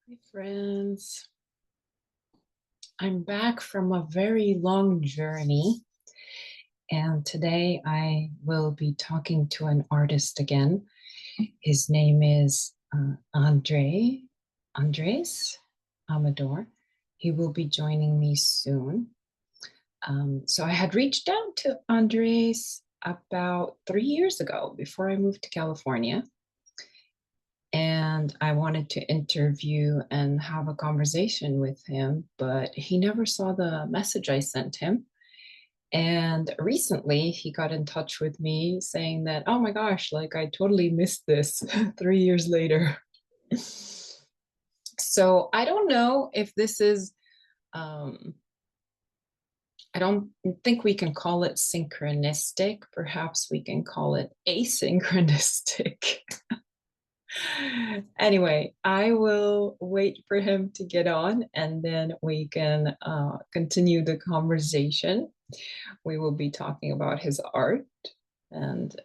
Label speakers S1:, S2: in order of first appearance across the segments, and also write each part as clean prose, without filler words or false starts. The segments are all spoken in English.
S1: Hi, friends. I'm back from a very long journey, and today I will be talking to an artist again. His name is Andres Amador. He will be joining me soon. So I had reached out to Andres about 3 years ago before I moved to California. And I wanted to interview and have a conversation with him, but he never saw the message I sent him. And recently he got in touch with me saying that, oh my gosh, like I totally missed this 3 years later. So I don't know if this is, I don't think we can call it synchronistic. Perhaps we can call it asynchronistic. Anyway, I will wait for him to get on and then we can continue the conversation. We will be talking about his art and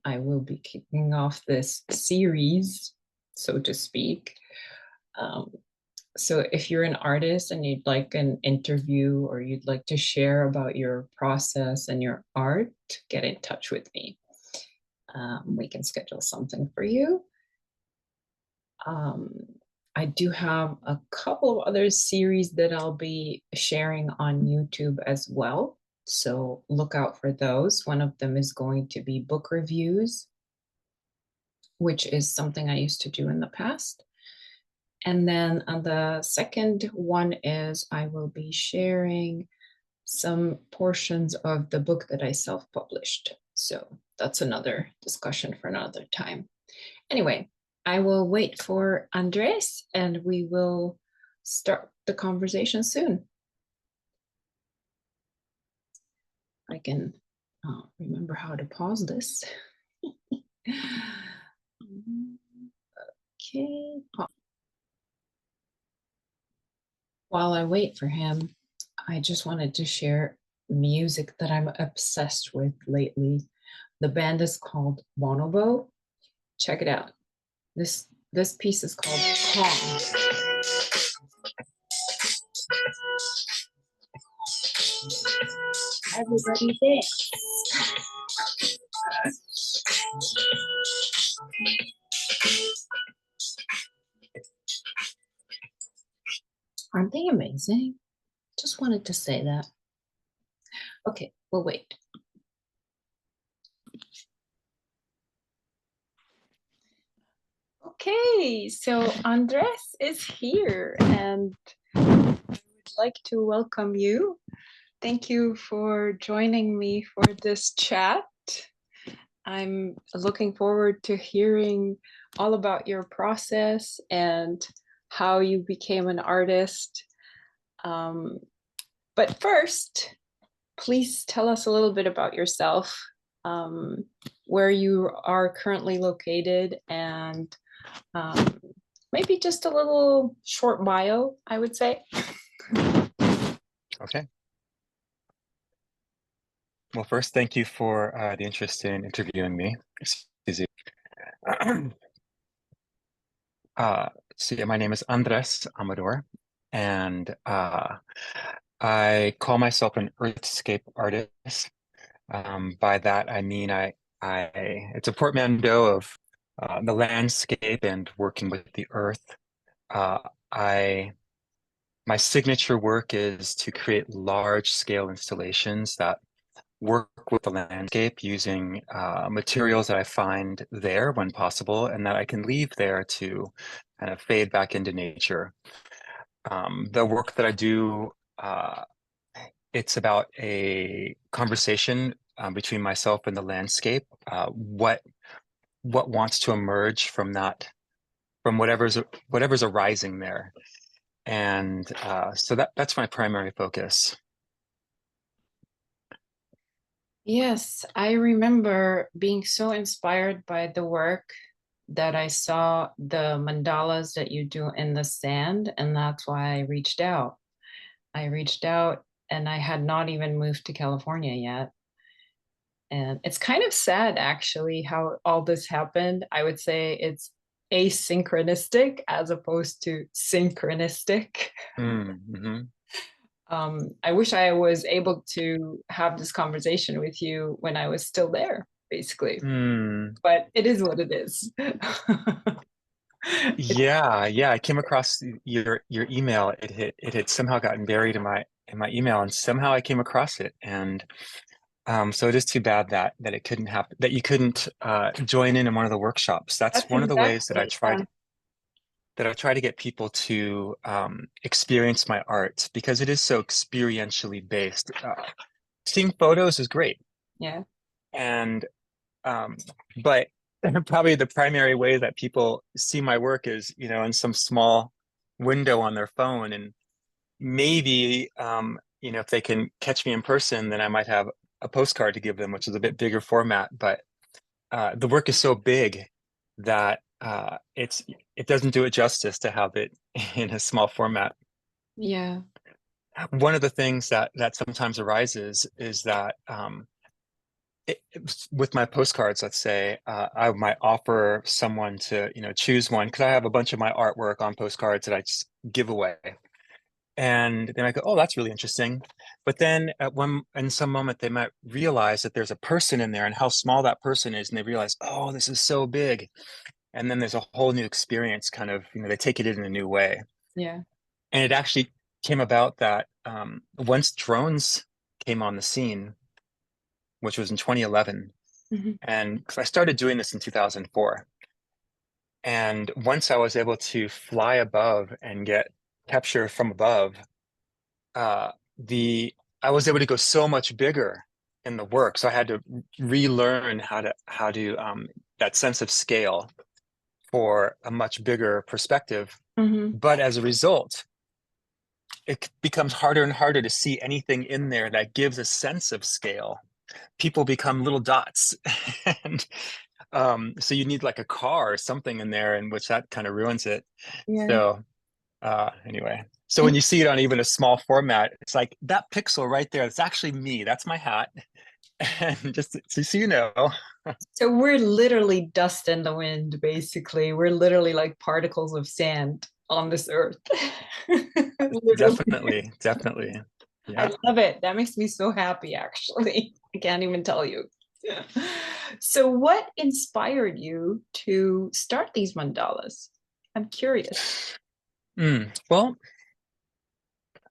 S1: I will be kicking off this series, so to speak. So if you're an artist and you'd like an interview or you'd like to share about your process and your art, get in touch with me. We can schedule something for you. I do have a couple of other series that I'll be sharing on YouTube as well. So look out for those. One of them is going to be book reviews, which is something I used to do in the past. And then the second one is I will be sharing some portions of the book that I self-published. So that's another discussion for another time. Anyway, I will wait for Andres and we will start the conversation soon. I can remember how to pause this. Okay. While I wait for him, I just wanted to share music that I'm obsessed with lately. The band is called Bonobo. Check it out. This piece is called Calm. Everybody dance. Aren't they amazing? Just wanted to say that. Okay, we'll wait. Okay, so Andres is here and I would like to welcome you. Thank you for joining me for this chat. I'm looking forward to hearing all about your process and how you became an artist. But first, please tell us a little bit about yourself, where you are currently located, and maybe just a little short bio, I would say.
S2: Okay. Well, first, thank you for the interest in interviewing me. So yeah, my name is Andres Amador, and I call myself an Earthscape artist. By that, I mean it's a portmanteau of the landscape and working with the earth. My signature work is to create large-scale installations that work with the landscape using materials that I find there when possible and that I can leave there to kind of fade back into nature. The work that I do, it's about a conversation between myself and the landscape. What wants to emerge from that, from whatever's arising there. And so that's my primary focus.
S1: Yes, I remember being so inspired by the work that I saw the mandalas that you do in the sand, and that's why I reached out. I reached out and I had not even moved to California yet. And it's kind of sad, actually, how all this happened. I would say it's asynchronistic as opposed to synchronistic.
S2: Mm-hmm.
S1: I wish I was able to have this conversation with you when I was still there, basically,
S2: Mm.
S1: but it is what it is.
S2: Yeah. I came across your email. It had somehow gotten buried in my email, and somehow I came across it. And so it is too bad that it couldn't happen, that you couldn't join in one of the workshops. That's
S1: That's
S2: one of the ways that
S1: exactly, yeah.
S2: I try to get people to experience my art because it is so experientially based. Seeing photos is great,
S1: Yeah.
S2: and um, but probably the primary way that people see my work is, in some small window on their phone, and maybe if they can catch me in person, then I might have a postcard to give them, which is a bit bigger format. But the work is so big that it doesn't do it justice to have it in a small format.
S1: Yeah.
S2: One of the things that sometimes arises is that with my postcards, let's say, I might offer someone to, choose one because I have a bunch of my artwork on postcards that I just give away. And then I go, oh, that's really interesting. But then in some moment, they might realize that there's a person in there and how small that person is. And they realize, oh, this is so big. And then there's a whole new experience kind of, they take it in a new way.
S1: Yeah.
S2: And it actually came about that once drones came on the scene, which was in 2011,
S1: Mhm.
S2: and because I started doing this in 2004. And once I was able to fly above and get capture from above, the I was able to go so much bigger in the work. So I had to relearn how to that sense of scale for a much bigger perspective.
S1: Mhm.
S2: But as a result, it becomes harder and harder to see anything in there that gives a sense of scale. People become little dots. And so you need like a car or something in there, in which that kind of ruins it.
S1: Yeah.
S2: So anyway, so when you see it on even a small format, it's like that pixel right there, it's actually me. That's my hat. And just so you know.
S1: So we're literally dust in the wind, basically. We're literally like particles of sand on this earth. Literally.
S2: Definitely.
S1: I
S2: Yeah.
S1: love it. That makes me so happy, actually. I can't even tell you. So, what inspired you to start these mandalas? I'm curious.
S2: Well,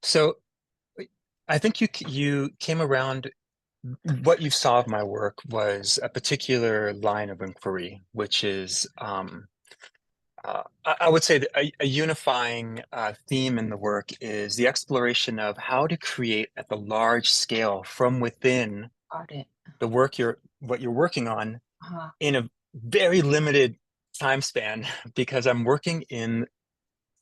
S2: so I think you came around. What you saw of my work was a particular line of inquiry, which is I would say that a unifying theme in the work is the exploration of how to create at the large scale from within
S1: Got it.
S2: the what you're working on
S1: Uh-huh.
S2: in a very limited time span because I'm working in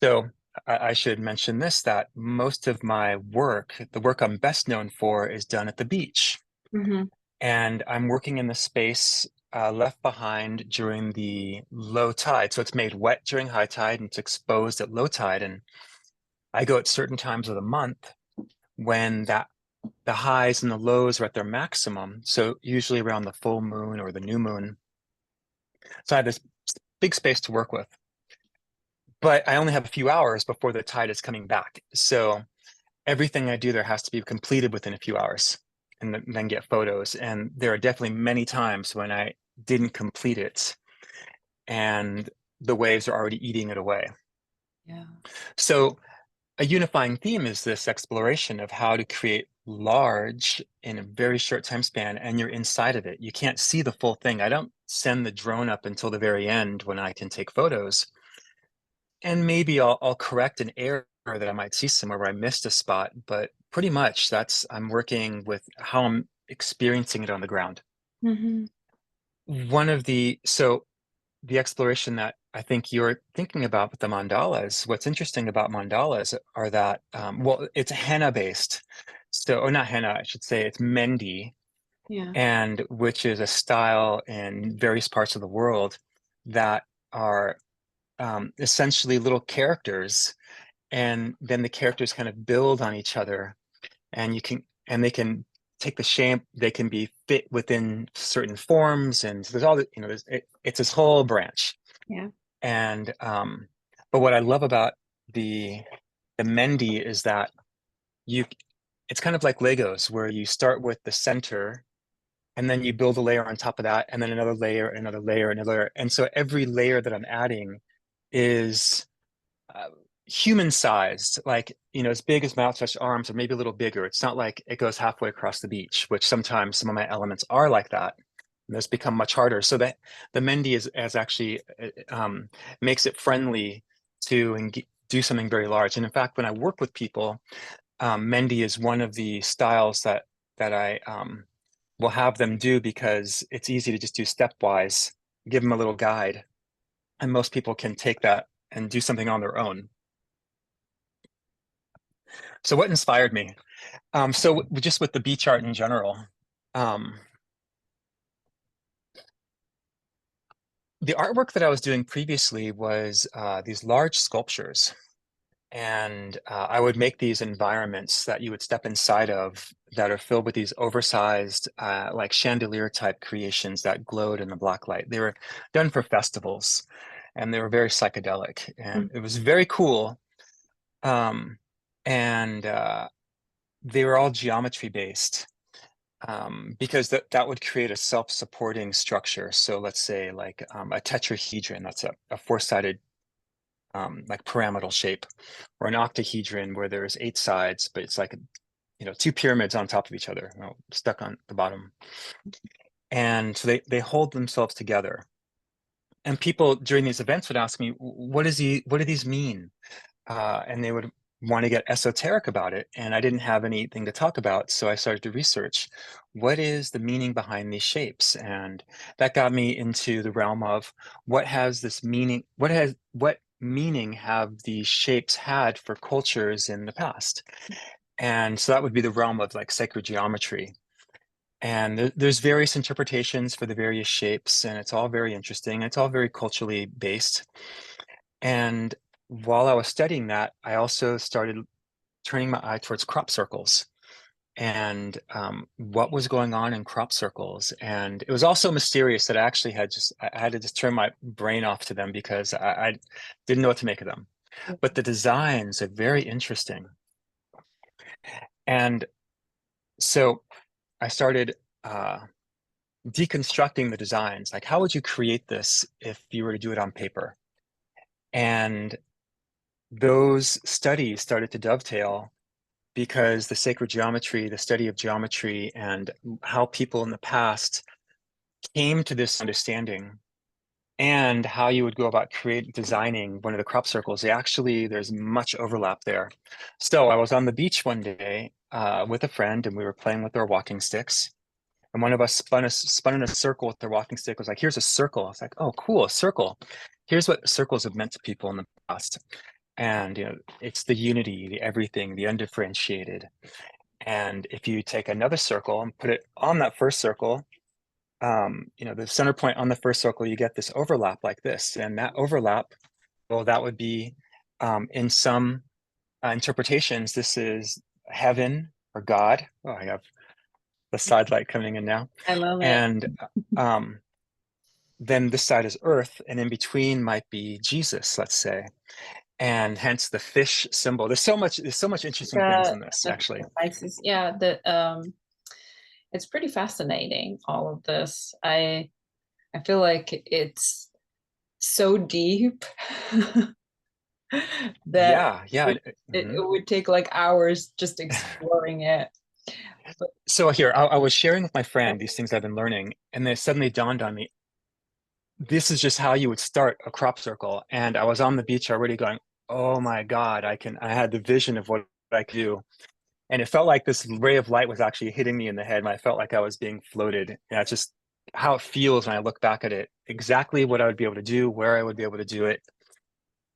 S2: so I should mention this that most of my work, the work I'm best known for, is done at the beach.
S1: Hmm.
S2: And I'm working in the space left behind during the low tide. So it's made wet during high tide and it's exposed at low tide. And I go at certain times of the month when the highs and the lows are at their maximum. So usually around the full moon or the new moon. So I have this big space to work with. But I only have a few hours before the tide is coming back. So everything I do there has to be completed within a few hours and then get photos. And there are definitely many times when I didn't complete it and the waves are already eating it away.
S1: Yeah.
S2: So a unifying theme is this exploration of how to create large in a very short time span, and you're inside of it. You can't see the full thing. I don't send the drone up until the very end when I can take photos. And maybe I'll correct an error that I might see somewhere where I missed a spot, but pretty much I'm working with how I'm experiencing it on the ground.
S1: Hmm.
S2: So the exploration that I think you're thinking about with the mandalas, what's interesting about mandalas are that, well, it's henna based. So, or not henna, I should say it's mendi,
S1: Yeah.
S2: and which is a style in various parts of the world that are essentially little characters, and then the characters kind of build on each other, and they can take the shape, they can be fit within certain forms, and so there's all the, it's this whole branch.
S1: Yeah.
S2: And but what I love about the Mendy is that you it's kind of like Legos where you start with the center and then you build a layer on top of that and then another layer, another layer, another layer. And so every layer that I'm adding is uh, human sized, like, as big as my outstretched arms or maybe a little bigger. It's not like it goes halfway across the beach, which sometimes some of my elements are like that. And those become much harder. So that the Mendy is actually makes it friendly to do something very large. And in fact, when I work with people, Mendy is one of the styles that I will have them do because it's easy to just do stepwise, give them a little guide, and most people can take that and do something on their own. So what inspired me? So just with the beach art in general, um, the artwork that I was doing previously was these large sculptures. And I would make these environments that you would step inside of that are filled with these oversized, like chandelier type creations that glowed in the black light. They were done for festivals and they were very psychedelic and it was very cool. Um, and they were all geometry based because that would create a self-supporting structure. So let's say like a tetrahedron, that's a four-sided like pyramidal shape, or an octahedron where there's 8 sides, but it's like, two pyramids on top of each other, stuck on the bottom. And so they hold themselves together. And people during these events would ask me, what do these mean? And they would want to get esoteric about it. And I didn't have anything to talk about. So I started to research what is the meaning behind these shapes. And that got me into the realm of what has this meaning, what meaning have these shapes had for cultures in the past? And so that would be the realm of like sacred geometry. And there's various interpretations for the various shapes, and it's all very interesting. It's all very culturally based. And while I was studying that, I also started turning my eye towards crop circles and what was going on in crop circles. And it was also mysterious that I had to just turn my brain off to them because I didn't know what to make of them. But the designs are very interesting. And so I started deconstructing the designs. Like, how would you create this if you were to do it on paper? And those studies started to dovetail because the sacred geometry, the study of geometry, and how people in the past came to this understanding and how you would go about designing one of the crop circles. There's much overlap there. So I was on the beach one day with a friend and we were playing with our walking sticks. And one of us spun in a circle with their walking stick, was like, here's a circle. I was like, oh, cool, a circle. Here's what circles have meant to people in the past. And it's the unity, the everything, the undifferentiated. And if you take another circle and put it on that first circle, the center point on the first circle, you get this overlap like this. And that overlap, well, that would be in some interpretations, this is heaven or God. Oh, I have the side light coming in now.
S1: I love it.
S2: And then this side is earth, and in between might be Jesus, let's say. And hence the fish symbol. There's so much interesting things in this,
S1: The
S2: actually.
S1: devices. Yeah, it's pretty fascinating, all of this. I feel like it's so deep that
S2: Yeah, yeah.
S1: it would take like hours just exploring it. But
S2: So here, I was sharing with my friend these things I've been learning, and then it suddenly dawned on me, this is just how you would start a crop circle. And I was on the beach already going, oh my God, I had the vision of what I could do. And it felt like this ray of light was actually hitting me in the head, and I felt like I was being floated. And that's just how it feels when I look back at it, exactly what I would be able to do, where I would be able to do it.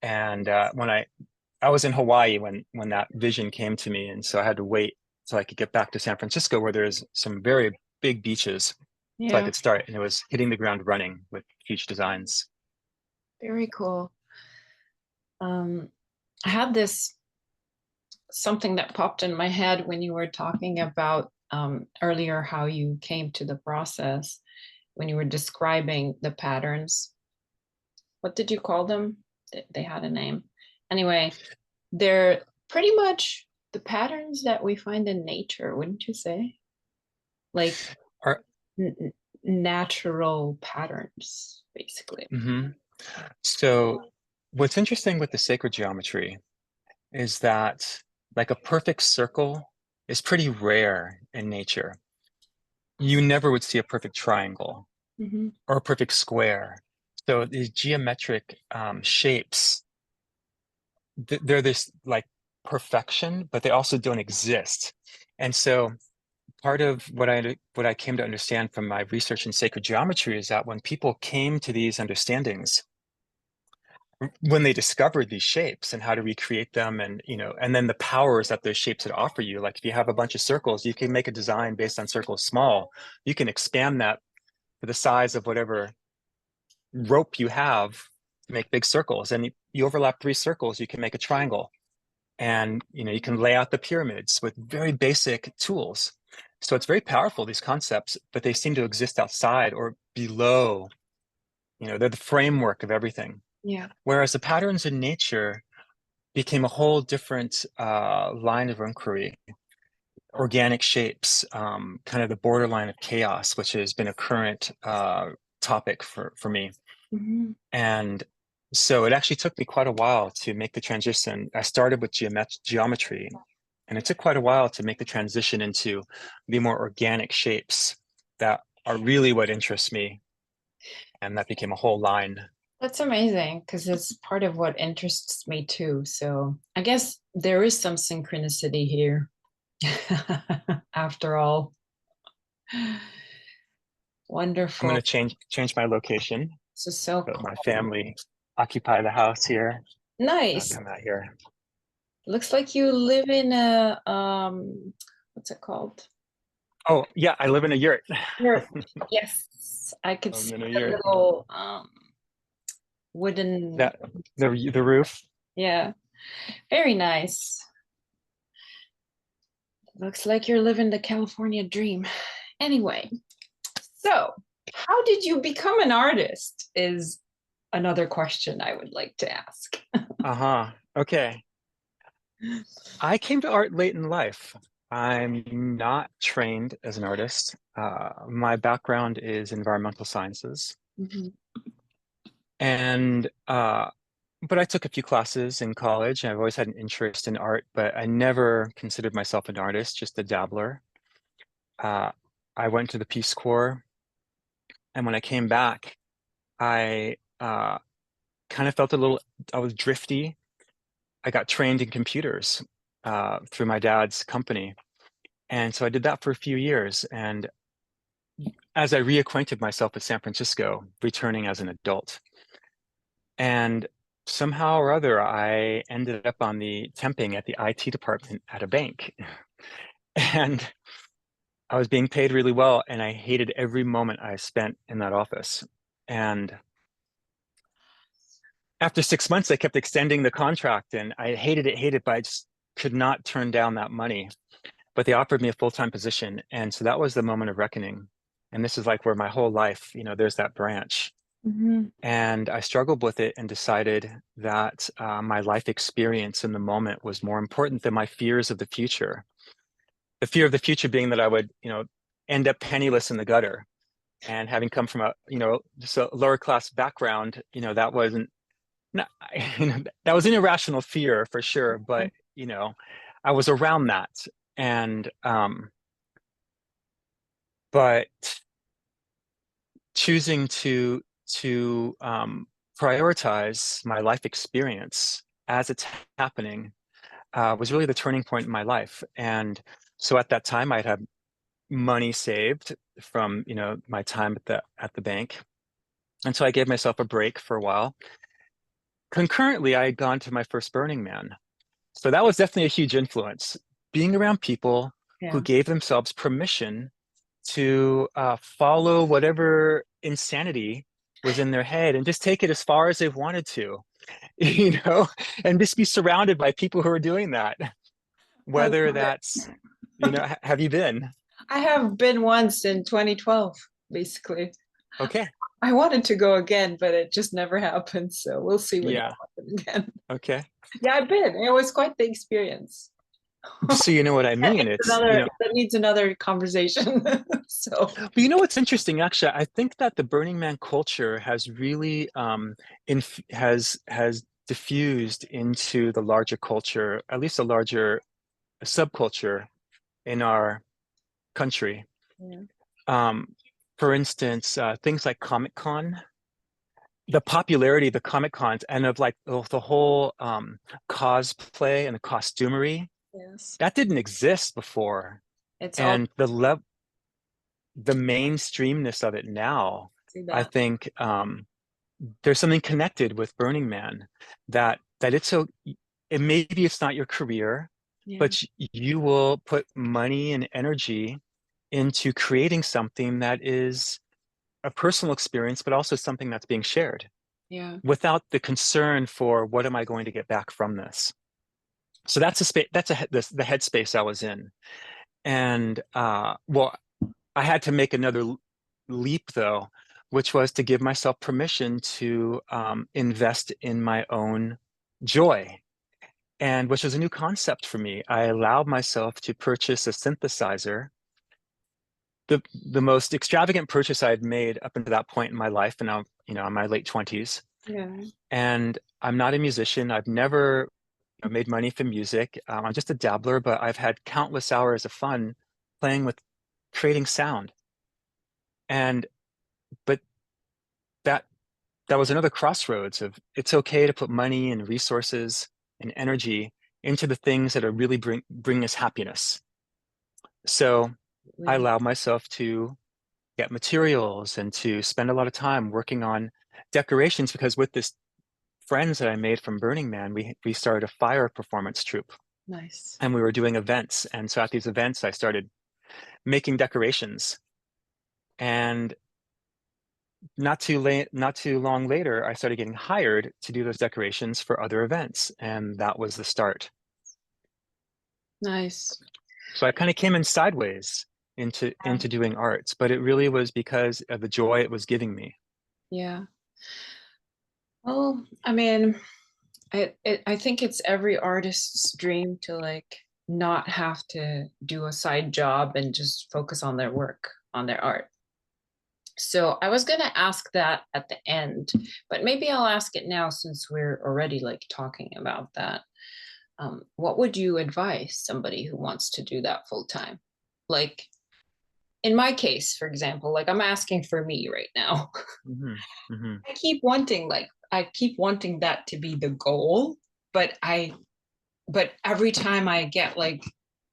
S2: And when I was in Hawaii when that vision came to me, and so I had to wait so I could get back to San Francisco, where there's some very big beaches, so I
S1: yeah,
S2: could start. And it was hitting the ground running with huge designs.
S1: very cool. I had this something that popped in my head when you were talking about earlier how you came to the process when you were describing the patterns. what did you call them? They had a name. Anyway, they're pretty much the patterns that we find in nature, wouldn't you say? Like
S2: Are,
S1: natural patterns, basically.
S2: mhm. So what's interesting with the sacred geometry is that like a perfect circle is pretty rare in nature. You never would see a perfect triangle
S1: Mm-hmm.
S2: or a perfect square. So these geometric shapes, they're this like perfection, but they also don't exist. And so part of what I came to understand from my research in sacred geometry is that when people came to these understandings, when they discovered these shapes and how to recreate them, and and then the powers that those shapes would offer you, like if you have a bunch of circles, you can make a design based on circles small. You can expand that to the size of whatever rope you have to make big circles, and you overlap 3 circles, you can make a triangle. And you can lay out the pyramids with very basic tools. So it's very powerful, these concepts, but they seem to exist outside or below. They're the framework of everything.
S1: Yeah.
S2: Whereas the patterns in nature became a whole different line of inquiry. Organic shapes, kind of the borderline of chaos, which has been a current topic for me.
S1: Mm-hmm.
S2: And so it actually took me quite a while to make the transition. I started with geometry, and it took quite a while to make the transition into the more organic shapes that are really what interests me. And that became a whole line.
S1: That's amazing because it's part of what interests me too. So I guess there is some synchronicity here after all.
S2: I'm going
S1: Wonderful.
S2: to change my location.
S1: So
S2: But my
S1: cool.
S2: family occupy the house here. I'll
S1: Nice.
S2: come out here.
S1: Looks like you live in a what's it called?
S2: Oh, yeah, I live in a yurt.
S1: Yurt. Yes. I could
S2: I'm
S1: see
S2: in a
S1: the
S2: yurt.
S1: little wooden,
S2: That the roof.
S1: yeah. Very nice. Looks like you're living the California dream. Anyway, so how did you become an artist is another question I would like to ask.
S2: Uh-huh. Okay. I came to art late in life. I'm not trained as an artist. My background is environmental sciences.
S1: Mhm.
S2: And but I took a few classes in college, and I've always had an interest in art, but I never considered myself an artist, just a dabbler. Uh, I went to the Peace Corps, and when I came back, I kind of felt a little, I was drifty. I got trained in computers through my dad's company. And so I did that for a few years. And as I reacquainted myself with San Francisco, returning as an adult, and somehow or other, I ended up on the temping at the IT department at a bank. And I was being paid really well, and I hated every moment I spent in that office. And after 6 months, they kept extending the contract, and I hated it, but I just could not turn down that money. But they offered me a full-time position. And so that was the moment of reckoning. And this is like where my whole life, there's that branch.
S1: Mhm.
S2: And I struggled with it and decided that my life experience in the moment was more important than my fears of the future. The fear of the future being that I would, end up penniless in the gutter. And having come from a, just a lower class background, that wasn't, not, that was an irrational fear for sure. But, I was around that. And, but choosing to prioritize my life experience as it's happening was really the turning point in my life. And so at that time, I'd had money saved from my time at the bank, and so I gave myself a break for a while. Concurrently, I had gone to my first Burning Man, so that was definitely a huge influence. Being around people who
S1: Yeah.
S2: gave themselves permission to follow whatever insanity was in their head and just take it as far as they wanted to, you know, and just be surrounded by people who are doing that.
S1: I love
S2: Whether that's,
S1: it.
S2: have you been?
S1: I have been once in 2012, basically.
S2: Okay.
S1: I wanted to go again, but it just never happened. So we'll see when it
S2: Yeah.
S1: happens again.
S2: Okay.
S1: Yeah, I've been. It was quite the experience.
S2: So you know what I mean? It's, you know,
S1: That needs another conversation. So
S2: but you know what's interesting, actually, I think that the Burning Man culture has really has diffused into the larger culture, at least a larger subculture in our country.
S1: yeah.
S2: Um, for instance, things like Comic Con, the popularity of the Comic Cons and of like the whole cosplay and the costumery,
S1: Yes.
S2: that didn't exist before.
S1: It's all
S2: And the mainstreamness of it now,
S1: see
S2: I
S1: that.
S2: think there's something connected with Burning Man that it's so it maybe it's not your career,
S1: Yeah.
S2: but you will put money and energy into creating something that is a personal experience, but also something that's being shared
S1: Yeah.
S2: without the concern for what am I going to get back from this. So that's a space that's the headspace I was in. And well, I had to make another leap though, which was to give myself permission to invest in my own joy. And which was a new concept for me. I allowed myself to purchase a synthesizer, the most extravagant purchase I had made up until that point in my life, and now, you know, in my late 20s.
S1: Yeah.
S2: And I'm not a musician. I've never, you know, made money from music. I'm just a dabbler, but I've had countless hours of fun playing with creating sound. And but that that was another crossroads of it's okay to put money and resources and energy into the things that are really bring us happiness. So I
S1: We-
S2: allowed myself to get materials and to spend a lot of time working on decorations because with this friends that I made from Burning Man, we started a fire performance troupe
S1: Nice.
S2: and we were doing events. And so at these events, I started making decorations. And not too long later, I started getting hired to do those decorations for other events, and that was the start.
S1: Nice.
S2: So I kind of came in sideways into doing arts, but it really was because of the joy it was giving me.
S1: Yeah. Well, I mean, I think it's every artist's dream to like not have to do a side job and just focus on their work, on their art. So I was gonna ask that at the end, but maybe I'll ask it now since we're already like talking about that. What would you advise somebody who wants to do that full time? Like in my case, for example, like I'm asking for me right now.
S2: Hmm. Hmm.
S1: I keep wanting that to be the goal, but but every time I get like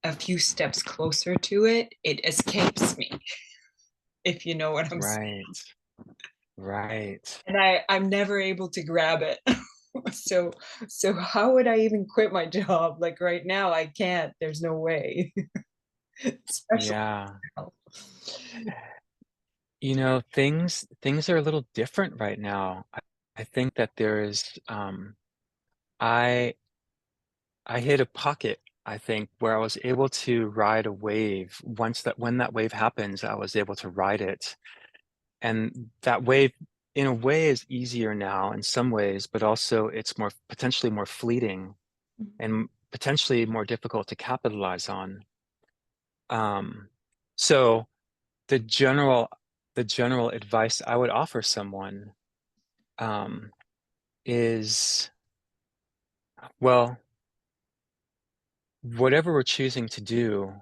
S1: a few steps closer to it, it escapes me, if you know what I'm saying.
S2: Right, right.
S1: And I'm never able to grab it. so so how would I even quit my job? Like right now I can't. There's no way. Especially
S2: Yeah.
S1: now.
S2: You know, things are a little different right now. I think that there is I I hit a pocket, I think, where I was able to ride a wave. Once that when that wave happens, I was able to ride it. And that wave, in a way, is easier now in some ways, but also it's more potentially more fleeting and potentially more difficult to capitalize on. Um, so the general the general advice I would offer someone um, is, well, whatever we're choosing to do,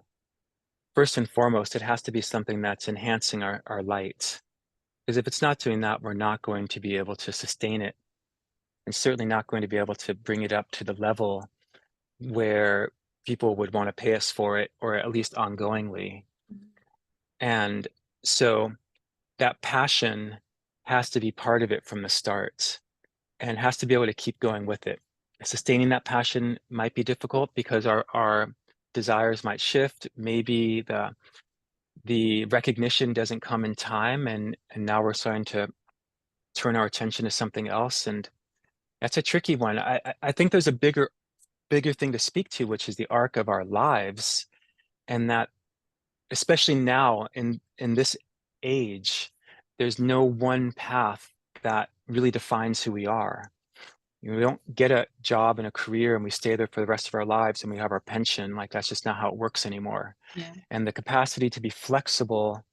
S2: first and foremost, it has to be something that's enhancing our light. Because if it's not doing that, we're not going to be able to sustain it and certainly not going to be able to bring it up to the level where people would want to pay us for it, or at least ongoingly. And so that passion has to be part of it from the start and has to be able to keep going with it. Sustaining that passion might be difficult because our desires might shift. Maybe the recognition doesn't come in time, and now we're starting to turn our attention to something else. And that's a tricky one. I think there's a bigger thing to speak to, which is the arc of our lives, and that especially now in this age, there's no one path that really defines who we are. You know, we don't get a job and a career and we stay there for the rest of our lives and we have our pension. Like that's just not how it works anymore.
S1: Yeah.
S2: And the capacity to be flexible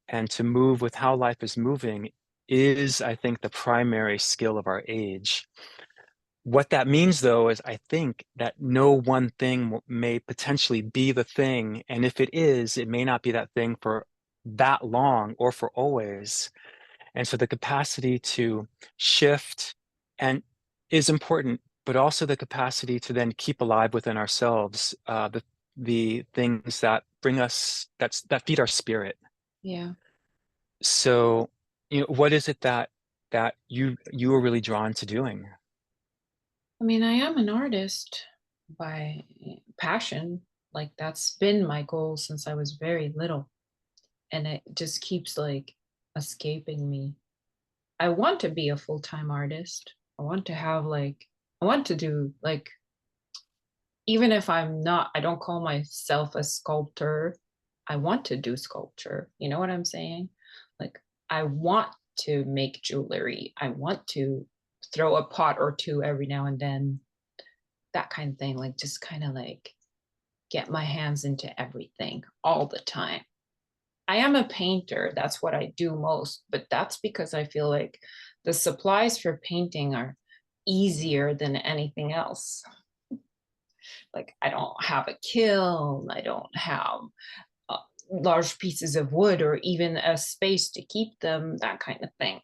S2: and to move with how life is moving is, I think, the primary skill of our age. What that means, though, is I think that no one thing may potentially be the thing. And if it is, it may not be that thing for that long or for always. And so the capacity to shift and is important, but also the capacity to then keep alive within ourselves the things that bring us that feed our spirit.
S1: Yeah.
S2: So, you know, what is it that you are really drawn to doing?
S1: I mean, I am an artist by passion. Like that's been my goal since I was very little. And it just keeps like escaping me. I want to be a full-time artist. I want to have like I want to do like even if I'm not I don't call myself a sculptor, I want to do sculpture. You know what I'm saying? Like I want to make jewelry. I want to throw a pot or two every now and then. That kind of thing, like just kind of like get my hands into everything all the time. I am a painter. That's what I do most, but that's because I feel like the supplies for painting are easier than anything else. Like I don't have a kiln, I don't have uh, large pieces of wood or even a space to keep them, that kind of thing.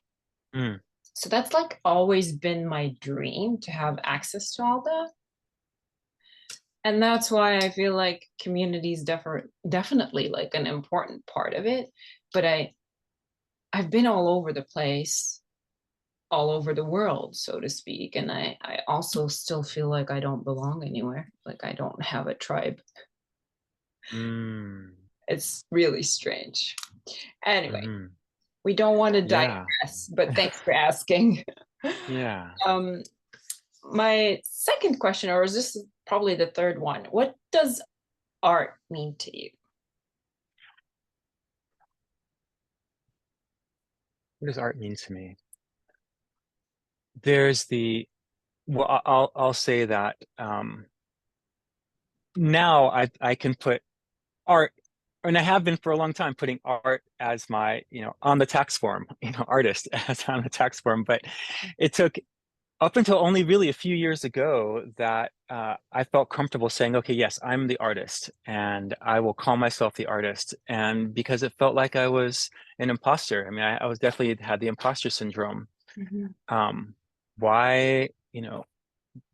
S2: Mm,
S1: So that's like always been my dream to have access to all that. And that's why I feel like community is definitely like an important part of it. But I've been all over the place, all over the world, so to speak. And I also still feel like I don't belong anywhere. Like I don't have a tribe.
S2: mm,
S1: It's really strange. Anyway,
S2: mhm.
S1: we don't want to
S2: Yeah,
S1: digress, but thanks for asking.
S2: yeah.
S1: um, my second question, or is this probably the third one? What does art mean to you?
S2: What does art mean to me? There's the well, I'll say that now I can put art, and I have been for a long time putting art as my, you know, on the tax form, you know, artist as on the tax form. But it took up until only really a few years ago that I felt comfortable saying, okay, yes, I'm the artist and I will call myself the artist. And because it felt like I was an imposter. I mean, I was definitely had the imposter syndrome.
S1: Mhm.
S2: Um, why, you know,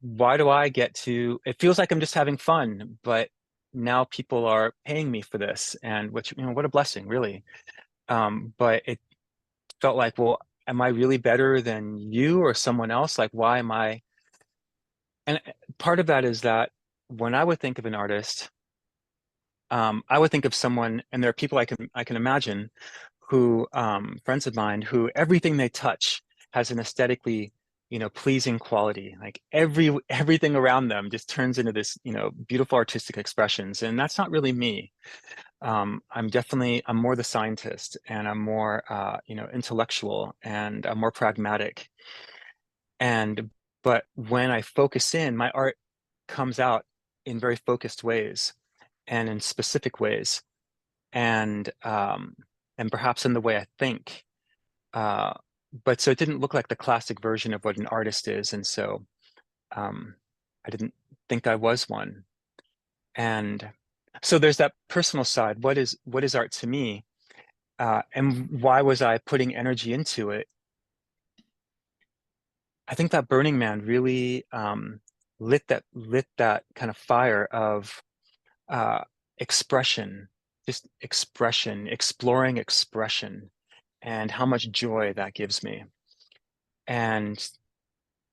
S2: why do I get to, it feels like I'm just having fun, but now people are paying me for this, and which, you know, what a blessing, really. But it felt like, well, am I really better than you or someone else? Like, why am I? And part of that is that when I would think of an artist, I would think of someone, and there are people I can imagine who, friends of mine, who everything they touch has an aesthetically, you know, pleasing quality. Like everything around them just turns into this, you know, beautiful artistic expressions. And that's not really me. I'm more the scientist, and I'm more, you know, intellectual, and I'm more pragmatic. And but when I focus in, my art comes out in very focused ways and in specific ways, and perhaps in the way I think. Uh, but so it didn't look like the classic version of what an artist is, and so um, I didn't think I was one. And so there's that personal side. What is art to me? And why was I putting energy into it? I think that Burning Man really lit that kind of fire of uh, expression, just expression, exploring expression, and how much joy that gives me. And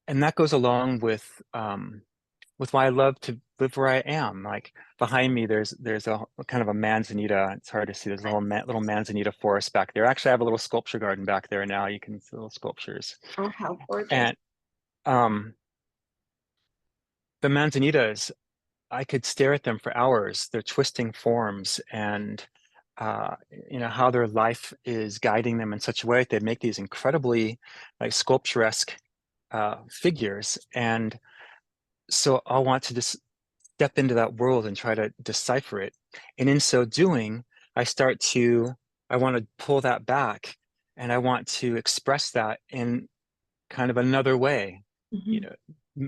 S2: that goes along with why I love to live where I am. Like behind me, there's a kind of a manzanita. It's hard to see. There's a little manzanita forest back there. Actually, I have a little sculpture garden back there now. You can see little sculptures.
S1: Oh, how gorgeous.
S2: And um, the manzanitas, I could stare at them for hours. They're twisting forms, and you know, how their life is guiding them in such a way that they make these incredibly like sculpturesque figures. And so I'll want to just step into that world and try to decipher it. And in so doing, I want to pull that back, and I want to express that in kind of another way. You
S1: Mhm.
S2: know,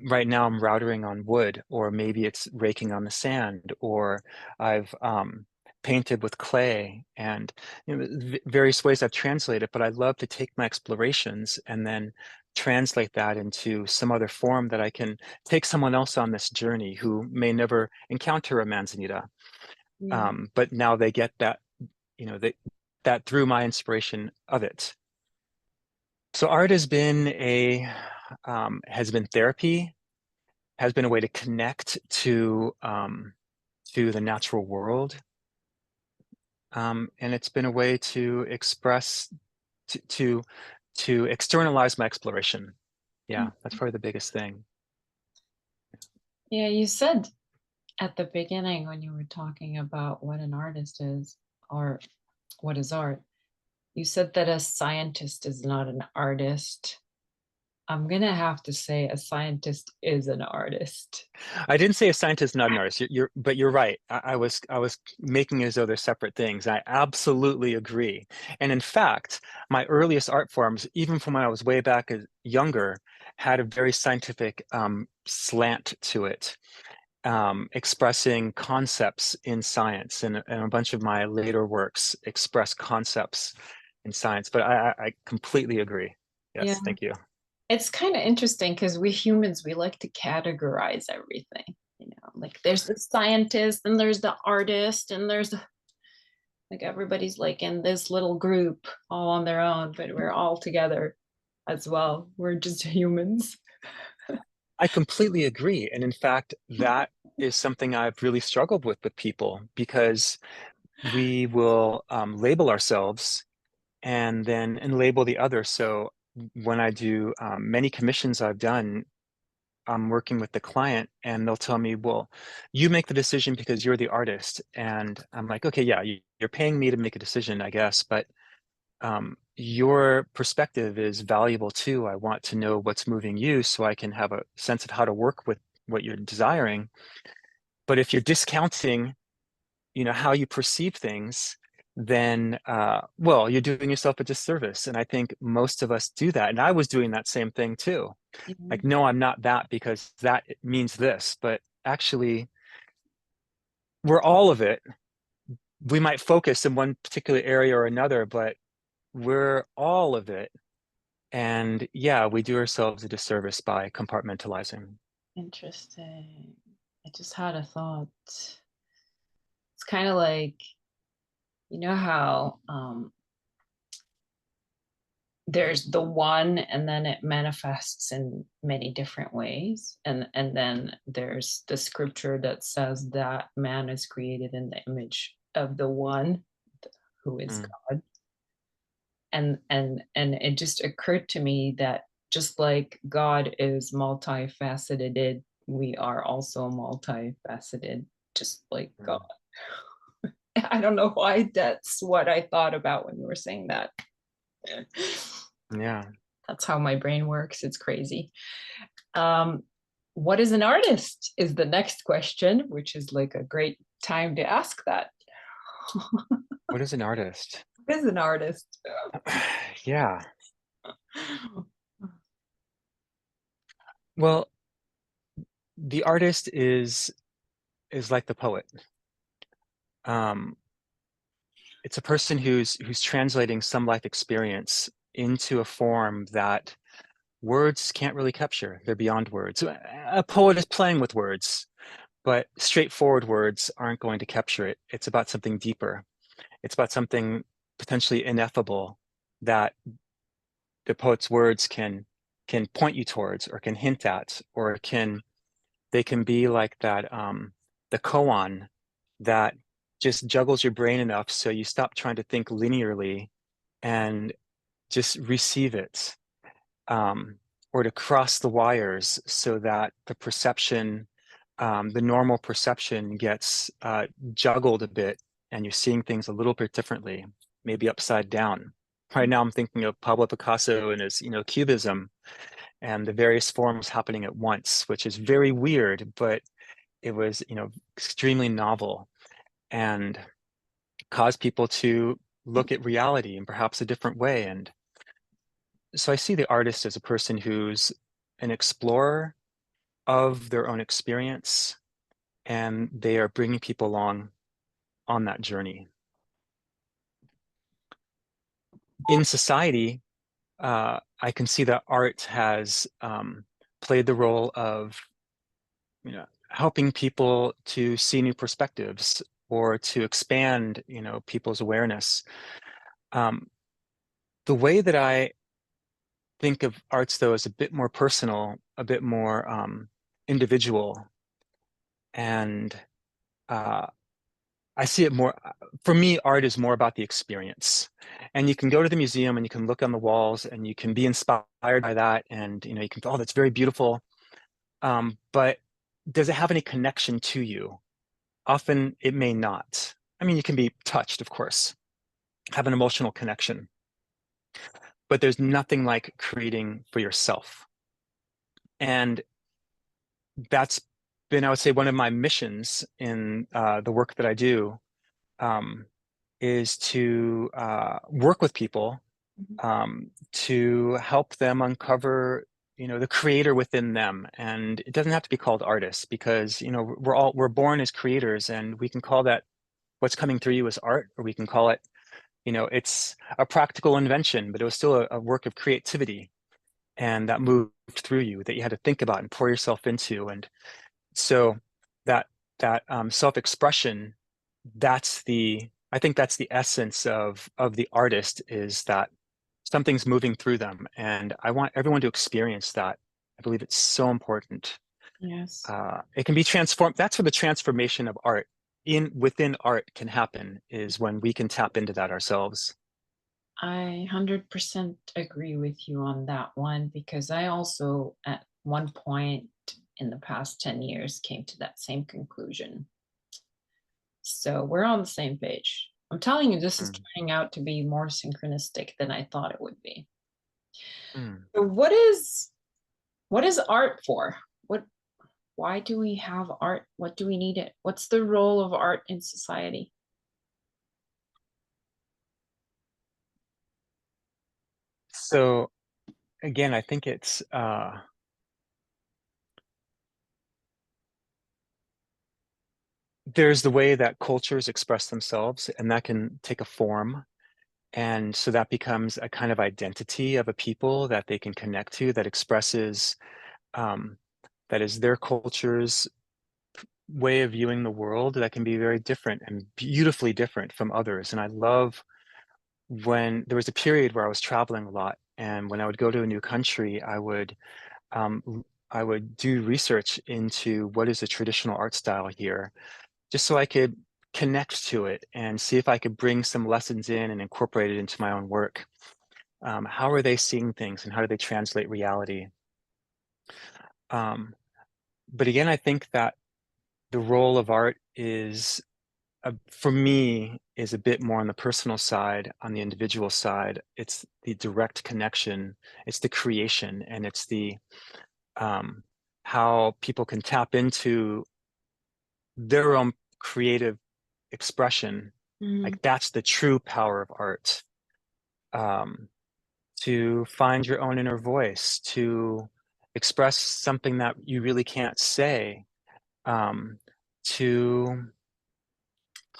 S2: right now I'm routering on wood, or maybe it's raking on the sand, or I've painted with clay, and you know, various ways I've translated. But I love to take my explorations and then translate that into some other form that I can take someone else on this journey who may never encounter a manzanita.
S1: Yeah.
S2: But now they get that, you know, that through my inspiration of it. So art has been therapy, has been a way to connect to the natural world, and it's been a way to express to to to externalize my exploration. Yeah, that's probably the biggest thing.
S1: Yeah, you said at the beginning when you were talking about what an artist is or what is art, you said that a scientist is not an artist. I'm gonna have to say a scientist is an artist.
S2: I didn't say a scientist, not an artist. But you're right. I was making it as though they're separate things. I absolutely agree. And in fact, my earliest art forms, even from when I was way back as younger, had a very scientific slant to it, expressing concepts in science. And a bunch of my later works express concepts in science. But I completely agree.
S1: Yeah.
S2: Yes, thank you.
S1: It's kind of interesting because we humans, we like to categorize everything. Like there's the scientist and there's the artist and there's like everybody's like in this little group all on their own, but we're all together as well. We're just humans.
S2: I completely agree. And in fact, that is something I've really struggled with people, because we will label ourselves and label the other. So when I do many commissions I've done, I'm working with the client and they'll tell me, well, you make the decision because you're the artist. And I'm like, okay, yeah, you're paying me to make a decision, I guess, but your perspective is valuable too. I want to know what's moving you so I can have a sense of how to work with what you're desiring. But if you're discounting, you know, how you perceive things, then well, you're doing yourself a disservice. And I think most of us do that. And I was doing that same thing too.
S1: Yeah.
S2: Like, no, I'm not that because that means this. But actually, we're all of it. We might focus in one particular area or another, but we're all of it. And yeah, we do ourselves a disservice by compartmentalizing.
S1: Interesting. I just had a thought. It's kind of like, you know how there's the one and then it manifests in many different ways, and then there's the scripture that says that man is created in the image of the one who is
S2: Mm,
S1: God. And it just occurred to me that just like God is multifaceted, we are also multifaceted, just like God.
S2: mm.
S1: I don't know why that's what I thought about when you were saying that.
S2: Yeah.
S1: That's how my brain works. It's crazy. Um, what is an artist is the next question, which is like a great time to ask that.
S2: What is an artist?
S1: What is an artist?
S2: Yeah. Well, the artist is like the poet. Um, it's a person who's translating some life experience into a form that words can't really capture. They're beyond words. A poet is playing with words, but straightforward words aren't going to capture it. It's about something deeper. It's about something potentially ineffable that the poet's words can point you towards, or can hint at, or can they can be like that the koan that just juggles your brain enough so you stop trying to think linearly and just receive it, or to cross the wires so that the perception, the normal perception gets juggled a bit and you're seeing things a little bit differently, maybe upside down. Right now I'm thinking of Pablo Picasso and his, cubism and the various forms happening at once, which is very weird, but it was, extremely novel and caused people to look at reality in perhaps a different way. And so I see the artist as a person who's an explorer of their own experience, and they are bringing people along on that journey. In society, I can see that art has played the role of, helping people to see new perspectives or to expand, people's awareness. Um, the way that I think of arts, though, is a bit more personal, a bit more individual, and uh, I see it more. For me, art is more about the experience. And you can go to the museum and you can look on the walls and you can be inspired by that, and you can, oh, that's very beautiful. But does it have any connection to you? Often it may not. I mean, you can be touched, of course, have an emotional connection, but there's nothing like creating for yourself. And that's been, I would say, one of my missions in the work that I do, um, is to work with people, to help them uncover, the creator within them. And it doesn't have to be called artists, because we're born as creators, and we can call that what's coming through you as art, or we can call it, it's a practical invention, but it was still a work of creativity, and that moved through you, that you had to think about and pour yourself into. And so that self-expression, I think that's the essence of the artist, is that something's moving through them, and I want everyone to experience that. I believe it's so important.
S1: Yes.
S2: It can be transformed. That's where the transformation of art within art can happen, is when we can tap into that ourselves.
S1: I 100% agree with you on that one because I also, at one point in the past 10 years, came to that same conclusion. So we're on the same page. I'm telling you, this is
S2: Mm,
S1: turning out to be more synchronistic than I thought it would be.
S2: mm.
S1: So what is art for? Why do we have art? What do we need it? What's the role of art in society?
S2: So again, I think there's the way that cultures express themselves, and that can take a form. And so that becomes a kind of identity of a people that they can connect to, that expresses, um, that is their culture's way of viewing the world, that can be very different and beautifully different from others. And I love when there was a period where I was traveling a lot, and when I would go to a new country, I would do research into what is the traditional art style here, just so I could connect to it and see if I could bring some lessons in and incorporate it into my own work. How are they seeing things, and how do they translate reality? Um, but again, I think that the role of art is, for me, is a bit more on the personal side, on the individual side. It's the direct connection, it's the creation, and it's the um, how people can tap into their own creative expression.
S1: Mhm.
S2: Like, that's the true power of art. Um, to find your own inner voice, to express something that you really can't say, um, to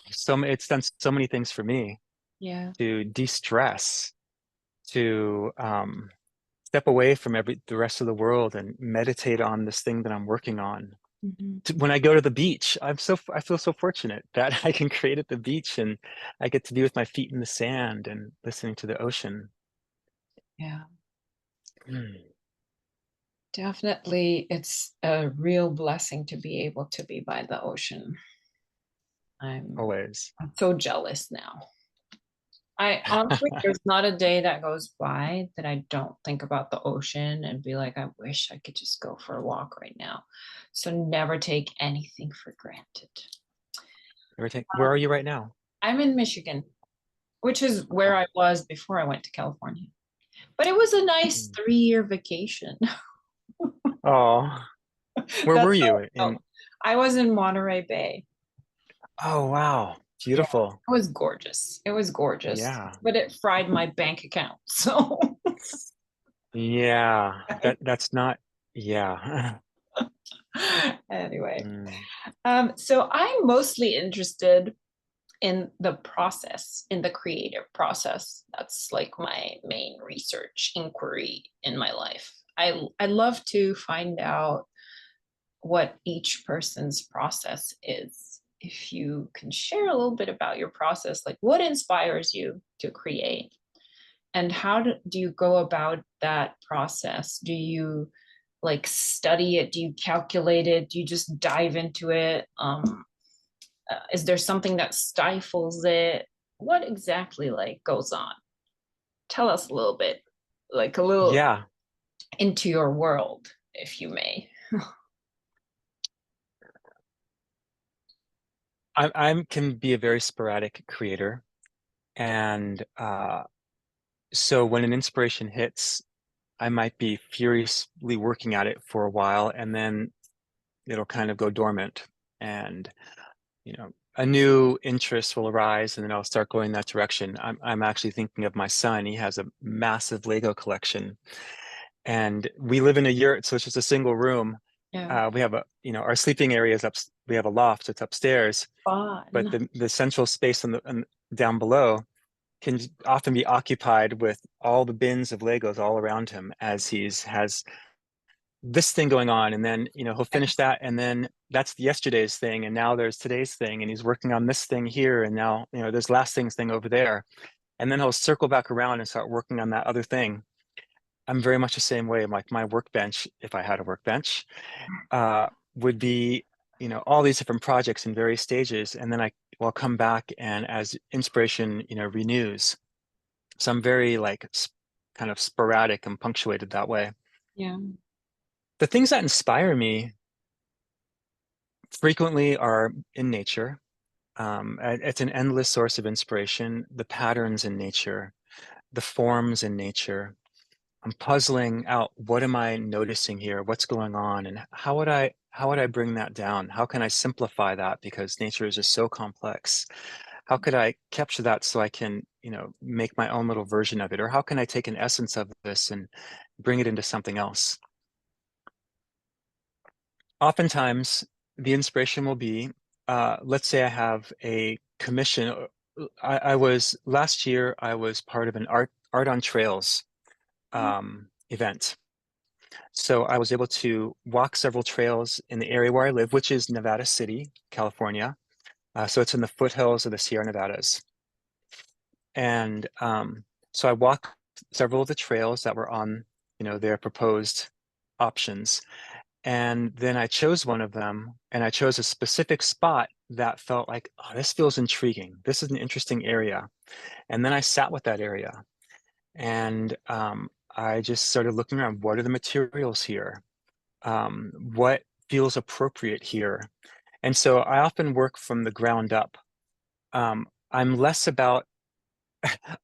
S2: it's done so many things for me,
S1: Yeah.
S2: to de-stress, to step away from the rest of the world and meditate on this thing that I'm working on.
S1: Mhm.
S2: When I go to the beach, I feel so fortunate that I can create at the beach, and I get to be with my feet in the sand and listening to the ocean.
S1: Yeah.
S2: Mm,
S1: Definitely, it's a real blessing to be able to be by the ocean. I'm
S2: always.
S1: I'm so jealous now. I honestly, there's not a day that goes by that I don't think about the ocean and be like, I wish I could just go for a walk right now. So never take anything for granted.
S2: Where are you right now?
S1: I'm in Michigan, which is where I was before I went to California. But it was a nice
S2: Mm.
S1: 3-year vacation.
S2: Oh, where were
S1: That's
S2: you
S1: how
S2: in?
S1: I was in Monterey Bay.
S2: Oh, wow.
S1: Yeah,
S2: Beautiful.
S1: it was gorgeous. It was gorgeous,
S2: Yeah.
S1: but it fried my bank account. So
S2: Yeah. That's not, yeah.
S1: anyway,
S2: Mm.
S1: so I'm mostly interested in the process, in the creative process. That's like my main research inquiry in my life. I love to find out what each person's process is. If you can share a little bit about your process, like what inspires you to create, and how do you go about that process? Do you like study it? Do you calculate it? Do you just dive into it? Is there something that stifles it? What exactly like goes on? Tell us a little bit, like a little
S2: Yeah.
S1: into your world, if you may.
S2: I can be a very sporadic creator. And so when an inspiration hits, I might be furiously working at it for a while, and then it'll kind of go dormant. And, a new interest will arise, and then I'll start going that direction. I'm actually thinking of my son. He has a massive Lego collection, and we live in a yurt, so it's just a single room.
S1: Yeah,
S2: We have our sleeping area is up. We have a loft, it's upstairs, but
S1: fun.
S2: the central space down below can often be occupied with all the bins of Legos all around him as has this thing going on, and then he'll finish that, and then that's yesterday's thing, and now there's today's thing, and he's working on this thing here, and now there's last thing's thing over there, and then he'll circle back around and start working on that other thing. I'm very much the same way. Like my workbench, if I had a workbench, would be all these different projects in various stages, and then I will come back, and as inspiration renews. So I'm very like kind of sporadic and punctuated that way.
S1: Yeah.
S2: The things that inspire me frequently are in nature. It's an endless source of inspiration. The patterns in nature, the forms in nature. I'm puzzling out, what am I noticing here? What's going on? And how would I bring that down? How can I simplify that? Because nature is just so complex. How could I capture that so I can, make my own little version of it? Or how can I take an essence of this and bring it into something else? Oftentimes, the inspiration will be, let's say I have a commission. I was last year, I was part of an art on trails event. So I was able to walk several trails in the area where I live, which is Nevada City, California. So it's in the foothills of the Sierra Nevadas. And so I walked several of the trails that were on, their proposed options. And then I chose one of them, and I chose a specific spot that felt like, oh, this feels intriguing. This is an interesting area. And then I sat with that area, and I just started looking around. What are the materials here? What feels appropriate here? And so I often work from the ground up. I'm less about,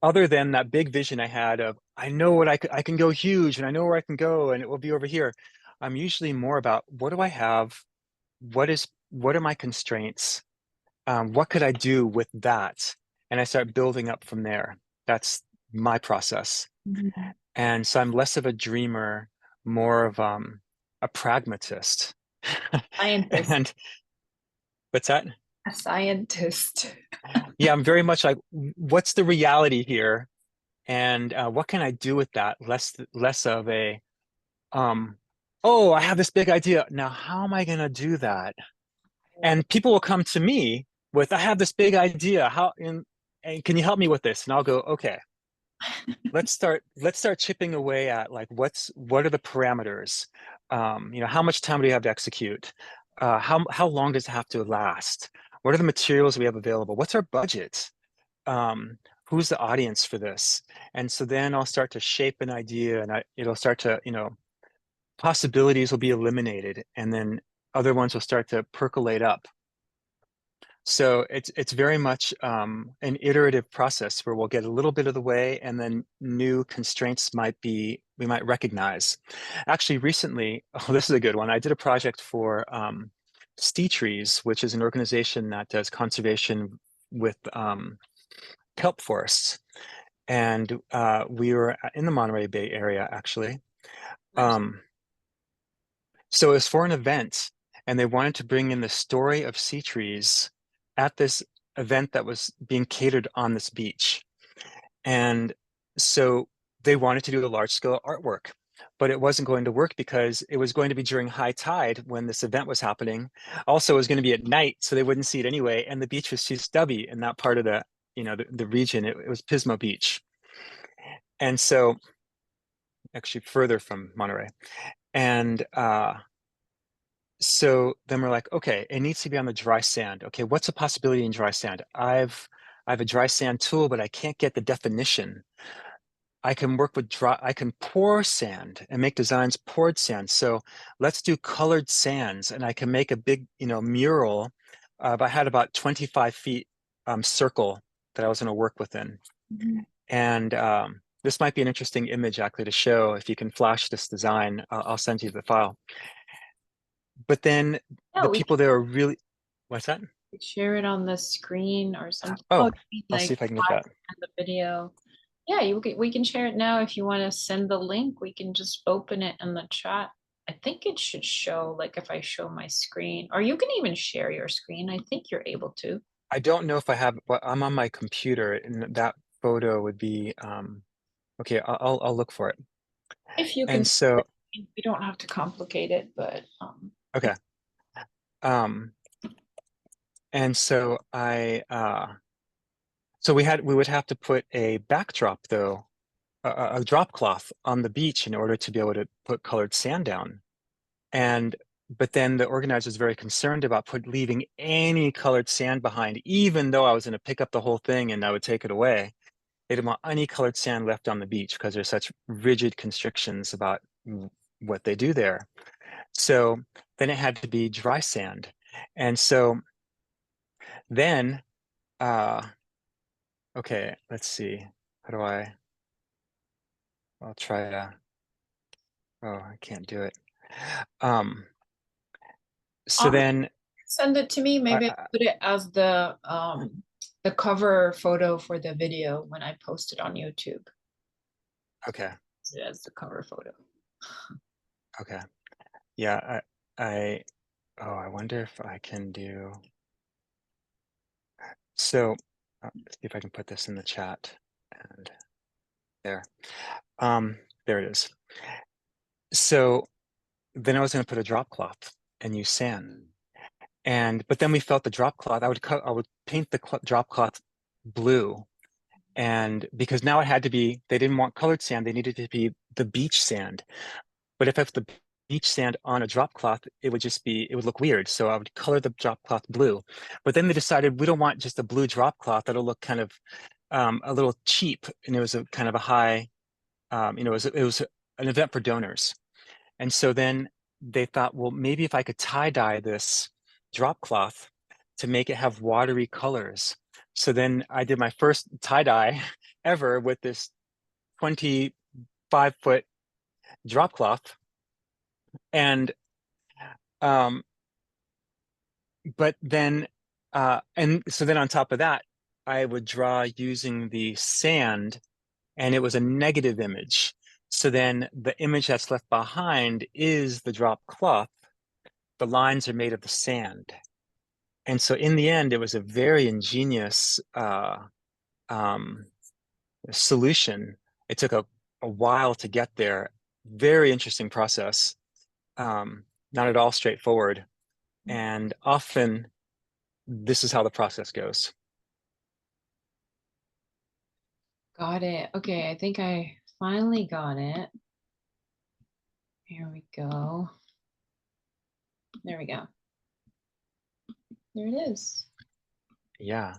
S2: other than that big vision I had of, I know what I can go huge, and I know where I can go, and it will be over here. I'm usually more about, what do I have? What are my constraints? What could I do with that? And I start building up from there. That's my process.
S1: Mhm.
S2: And so I'm less of a dreamer, more of a pragmatist.
S1: Scientist.
S2: And what's that?
S1: A scientist.
S2: Yeah, I'm very much like, what's the reality here? And what can I do with that? Less of a, um, oh, I have this big idea. Now, how am I going to do that? And people will come to me with, I have this big idea. And can you help me with this? And I'll go, okay, let's start chipping away at, like, what are the parameters? How much time do we have to execute? How long does it have to last? What are the materials we have available? What's our budget? Who's the audience for this? And so then I'll start to shape an idea, and it'll start to, possibilities will be eliminated, and then other ones will start to percolate up. So it's very much an iterative process where we'll get a little bit of the way, and then new constraints we might recognize. Actually, recently, oh, this is a good one. I did a project for Trees, which is an organization that does conservation with kelp forests, and we were in the Monterey Bay area actually.
S1: Nice.
S2: So it was for an event, and they wanted to bring in the story of sea trees at this event that was being catered on this beach. And so they wanted to do a large scale artwork, but it wasn't going to work because it was going to be during high tide when this event was happening. Also, it was going to be at night, so they wouldn't see it anyway. And the beach was too stubby in that part of the region. It was Pismo Beach. And so actually further from Monterey. And so then we're like, okay, it needs to be on the dry sand. Okay, what's a possibility in dry sand? I have a dry sand tool, but I can't get the definition. I can work with I can pour sand and make designs poured sand. So let's do colored sands, and I can make a big, mural. I had about 25 feet circle that I was going to work within.
S1: Mhm.
S2: And this might be an interesting image actually to show. If you can flash this design, I'll send you the file. But then
S1: Yeah,
S2: the
S1: we
S2: people there are really, what's that?
S1: could share it on the screen or something. Oh,
S2: Oh,
S1: you mean
S2: I'll see
S1: like
S2: if I can get
S1: live
S2: that.
S1: and the video. Yeah, we can share it now. If you want to send the link, we can just open it in the chat. I think it should show, like if I show my screen, or you can even share your screen. I think you're able to.
S2: I don't know if I have, but I'm on my computer, and that photo would be, okay, I'll look for it.
S1: If you can,
S2: And so,
S1: we don't have to complicate it, but
S2: okay. Um, and so so we would have to put a backdrop though, a drop cloth on the beach in order to be able to put colored sand down. And but then the organizer was very concerned about leaving any colored sand behind, even though I was going to pick up the whole thing and I would take it away. They didn't want any colored sand left on the beach because there's such rigid constrictions about what they do there. So then it had to be dry sand. And so then, okay, let's see. How do I'll try to, oh, I can't do it. So
S1: um,
S2: then,
S1: send it to me. Maybe
S2: I,
S1: I'll put it as the cover photo for the video when I post it on YouTube.
S2: okay,
S1: Use it as the cover photo.
S2: okay. Yeah, oh, I wonder if I can do, so let's see if I can put this in the chat. And there, there it is. So then I was going to put a drop cloth and use sand. But then we felt the drop cloth, I would paint the drop cloth blue. And because now it had to be, they didn't want colored sand, they needed to be the beach sand. But if I put the beach sand on a drop cloth, it would look weird. So I would color the drop cloth blue. But then they decided we don't want just a blue drop cloth. That'll look kind of a little cheap. And it was a kind of a high, it was an event for donors. And so then they thought, well, maybe if I could tie dye this drop cloth to make it have watery colors. So then I did my first tie dye ever with this 25-foot drop cloth. And but then and so then on top of that, I would draw using the sand, and it was a negative image. So then the image that's left behind is the drop cloth. The lines are made of the sand. And so in the end, it was a very ingenious um, solution. It took a while to get there. Very interesting process. Not at all straightforward. And often this is how the process goes.
S1: Got it. Okay, I think I finally got it. Here we go. There we go. There it is.
S2: Yeah.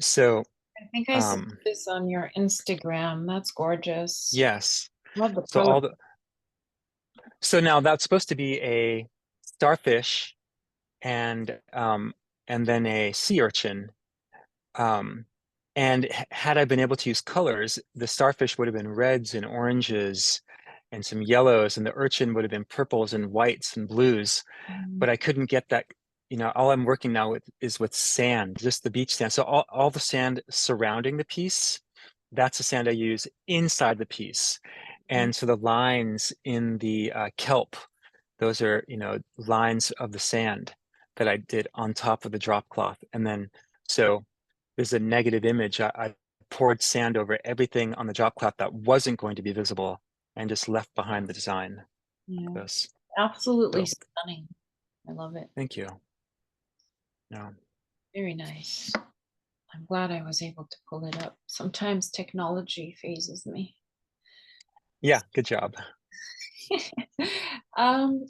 S2: So
S1: I think I saw this on your Instagram. That's gorgeous.
S2: yes.
S1: Love the
S2: So
S1: color.
S2: so now that's supposed to be a starfish, and and then a sea urchin. Um, and had I been able to use colors, the starfish would have been reds and oranges and some yellows, and the urchin would have been purples and whites and blues. But I couldn't get that. All I'm working now with is with sand, just the beach sand. So all the sand surrounding the piece, that's the sand I use inside the piece. And so the lines in the kelp, those are, lines of the sand that I did on top of the drop cloth. And then, so there's a negative image. I poured sand over everything on the drop cloth that wasn't going to be visible and just left behind the design.
S1: Yeah,
S2: This.
S1: absolutely
S2: So
S1: stunning. I love it.
S2: thank you. No.
S1: Very nice. I'm glad I was able to pull it up. Sometimes technology phases me.
S2: Yeah, good job.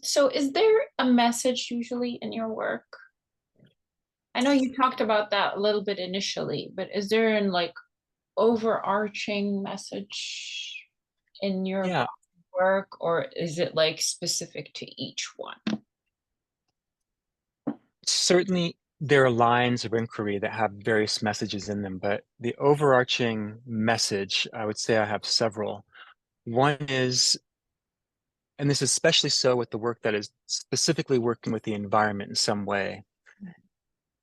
S1: So is there a message usually in your work? I know you talked about that a little bit initially, but is there an like overarching message in your
S2: Yeah,
S1: work, or is it like specific to each one?
S2: certainly there are lines of inquiry that have various messages in them, but the overarching message, I would say I have several. One is, and this is especially so with the work that is specifically working with the environment in some way,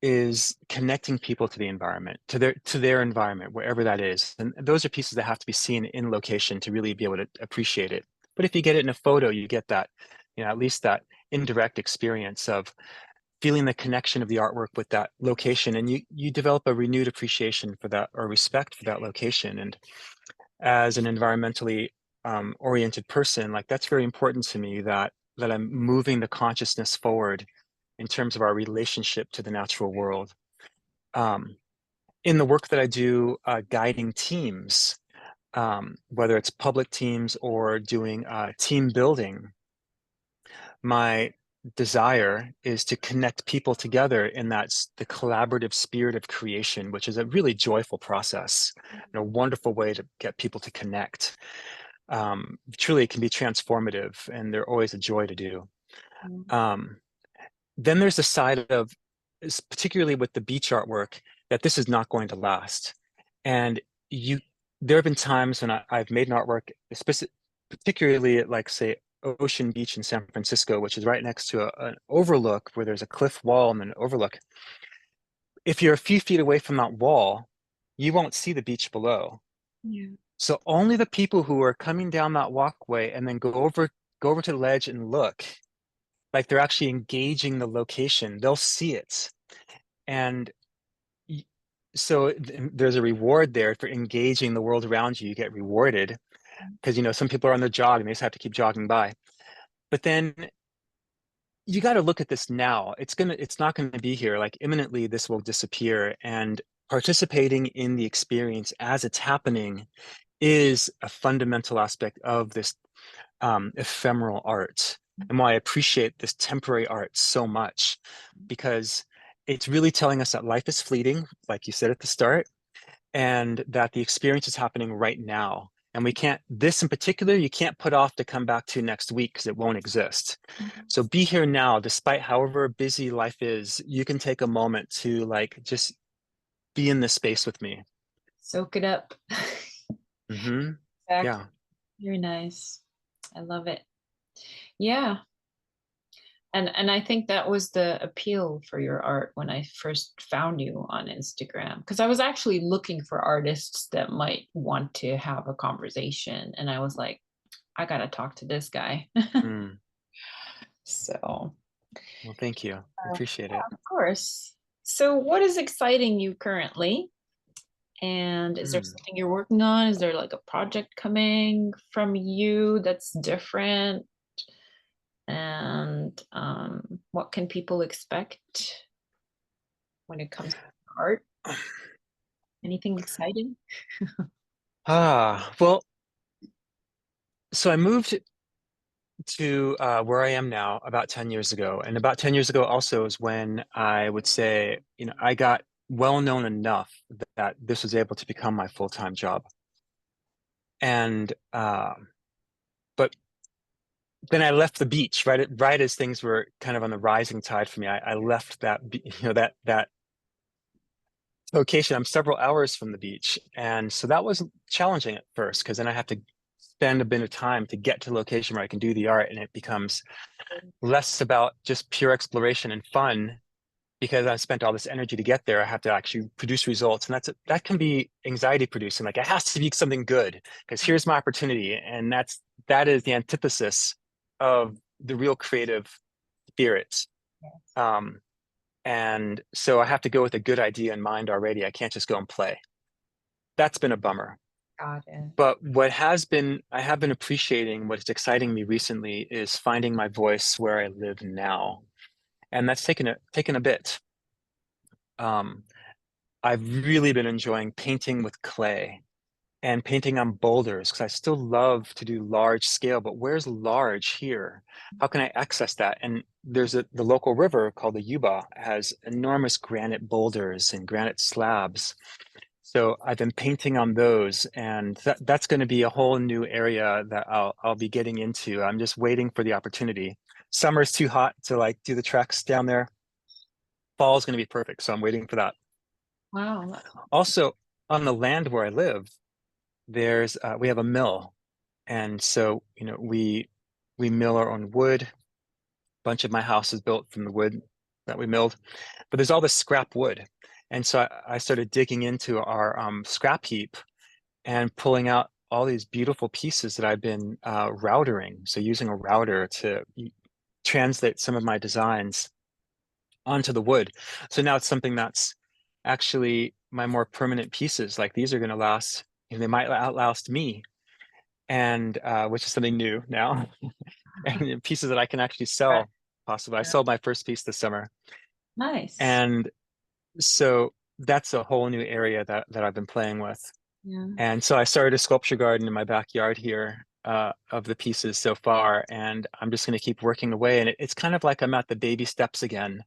S2: is connecting people to the environment, to their environment, wherever that is. And those are pieces that have to be seen in location to really be able to appreciate it. But if you get it in a photo, you get that, at least that indirect experience of feeling the connection of the artwork with that location, and you develop a renewed appreciation for that or respect for that location. And as an environmentally oriented person, like that's very important to me, that I'm moving the consciousness forward in terms of our relationship to the natural world. In the work that I do, guiding teams, whether it's public teams or doing team building, my desire is to connect people together in the collaborative spirit of creation, which is a really joyful process and a wonderful way to get people to connect. Truly, it can be transformative, and they're always a joy to do. Um, then there's the side of, particularly with the beach artwork, that this is not going to last. And there have been times when I've made an artwork, particularly at, like, say, Ocean Beach in San Francisco, which is right next to an overlook where there's a cliff wall and an overlook. If you're a few feet away from that wall, you won't see the beach below.
S1: Yeah.
S2: So only the people who are coming down that walkway and then go over to the ledge and look, like they're actually engaging the location, they'll see it. And so there's a reward there for engaging the world around you. You get rewarded because, some people are on their jog and they just have to keep jogging by. But then you got to look at this now. It's not going to be here. Like imminently, this will disappear. And participating in the experience as it's happening is a fundamental aspect of this ephemeral art, and why I appreciate this temporary art so much, because it's really telling us that life is fleeting, like you said at the start, and that the experience is happening right now. And this in particular, you can't put off to come back to next week because it won't exist. So be here now, despite however busy life is, you can take a moment to like just be in this space with me.
S1: Soak it up.
S2: Mm-hmm.
S1: Exactly.
S2: Yeah.
S1: Very nice. I love it. Yeah. And I think that was the appeal for your art when I first found you on Instagram, because I was actually looking for artists that might want to have a conversation, and I was like, I gotta talk to this guy.
S2: Mm.
S1: So,
S2: Well, thank you. I appreciate
S1: yeah,
S2: it.
S1: of course. So, what is exciting you currently? And is there
S2: Mm.
S1: something you're working on? Is there like a project coming from you that's different? And what can people expect when it comes to art? Anything exciting?
S2: Well, so I moved to where I am now about 10 years ago. And about 10 years ago also is when I would say, I got well known enough that this was able to become my full-time job. And but then I left the beach right as things were kind of on the rising tide for me. I left that location. I'm several hours from the beach, and so that was challenging at first because then I have to spend a bit of time to get to the location where I can do the art, and it becomes less about just pure exploration and fun because I spent all this energy to get there. I have to actually produce results, and that can be anxiety producing. Like it has to be something good because here's my opportunity, and that is the antithesis of the real creative spirit. Um, and so I have to go with a good idea in mind already. I can't just go and play. That's been a bummer.
S1: Got it.
S2: But I have been appreciating what's exciting me recently is finding my voice where I live now. And that's taken a bit. Um, I've really been enjoying painting with clay and painting on boulders because I still love to do large scale, but where's large here? How can I access that? And the local river called the Yuba has enormous granite boulders and granite slabs. So I've been painting on those, and that's going to be a whole new area that I'll be getting into. I'm just waiting for the opportunity. Summer's too hot to like do the treks down there. Fall is going to be perfect, so I'm waiting for that.
S1: Wow.
S2: Also, on the land where I live, there's we have a mill, and so we mill our own wood. A bunch of my house is built from the wood that we milled, but there's all this scrap wood, and so I started digging into our scrap heap and pulling out all these beautiful pieces that I've been routering. So using a router to translate some of my designs onto the wood. So now it's something that's actually my more permanent pieces. Like these are going to last, they might outlast me, and which is something new now, and pieces that I can actually
S1: Right.
S2: sell. Possibly, I
S1: Yeah.
S2: sold my first piece this summer,
S1: Nice.
S2: and so that's a whole new area that I've been playing with.
S1: Yeah.
S2: And so I started a sculpture garden in my backyard here of the pieces so far, and I'm just going to keep working away. And it's kind of like I'm at the baby steps again